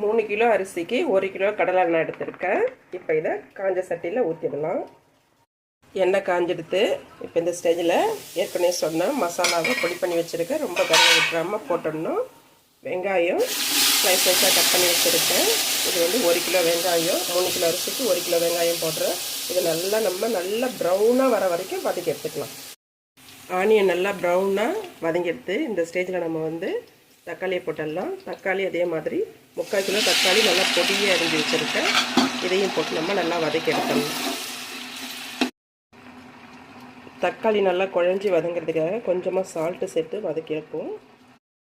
3 kilo அரிசிக்கு 1 kilo கடலை எண்ணெய் எடுத்திருக்கேன். இப்போ இதை காஞ்ச சட்டியில் ஊற்றிடலாம். எண்ணெய் காஞ்செடுத்து இப்போ இந்த ஸ்டேஜில் ஏற்கனவே சொன்னால் மசாலாவை பொடி பண்ணி வச்சுருக்கேன். ரொம்ப கருக விட்டுறாமல் போட்டுடணும். வெங்காயம் ஸ்லைஸ் ஸ்லைஸாக கட் பண்ணி வச்சுருக்கேன். இது வந்து 1 கிலோ வெங்காயம், 3 கிலோ அரிசிக்கு 1 கிலோ வெங்காயம் போடுறேன். இது நல்லா ப்ரௌனாக வர வரைக்கும் வதக்கி எடுத்துக்கலாம். ஆனியன் நல்லா ப்ரௌனாக வதங்கி இந்த ஸ்டேஜில் நம்ம வந்து தக்காளியை போட்டுடலாம். தக்காளி அதே மாதிரி 3/4 கிலோ தக்காளி நல்லா பொடியாக அரிஞ்சு வச்சுருக்கேன். இதையும் போட்டு நம்ம நல்லா வதக்கி எடுத்துடலாம். தக்காளி நல்லா குழஞ்சி வதங்கிறதுக்காக கொஞ்சமாக சால்ட்டு சேர்த்து வதக்கி எடுப்போம்.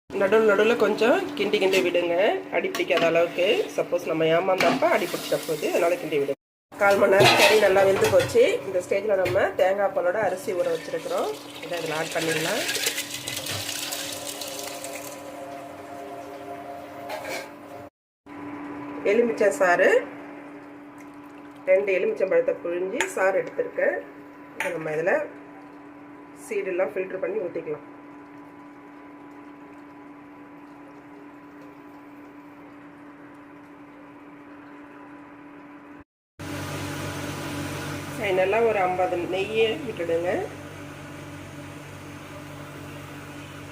நடுவில் கொஞ்சம் கிண்டி விடுங்க, அடி பிடிக்காத அளவுக்கு. சப்போஸ் நம்ம ஏமாந்தப்போ அடி பிடிச்சிட போகுது, அதனால் கிண்டி விடுங்க. 1/4 மணி நேரம் கறி நல்லா வெந்து போச்சு. இந்த ஸ்டேஜில் நம்ம தேங்காய் பாலோட அரிசி ஊற வச்சுருக்கிறோம். இதை இதில் ஆட் பண்ணிடலாம். எலுமிச்சை சாறு 2 எலுமிச்சம்பழத்தை புழிஞ்சி சாறு எடுத்துருக்கேன். இதை நம்ம இதில் சீடெல்லாம் ஃபில்ட்ரு பண்ணி ஊற்றிக்கலாம். ஃபைனலாக ஒரு 50 நெய்யை விட்டுடுங்க.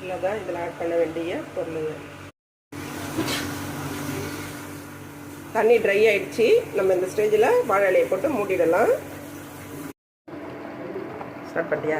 இல்லை தான் இதில் ஆட் பண்ண வேண்டிய பொருளுங்க. தண்ணி ட்ரை ஆகிடுச்சு. நம்ம இந்த ஸ்டேஜில் வாழை இலையை போட்டு மூடிடலாம். ஸ்டார்ட் பண்ணிட்டியா?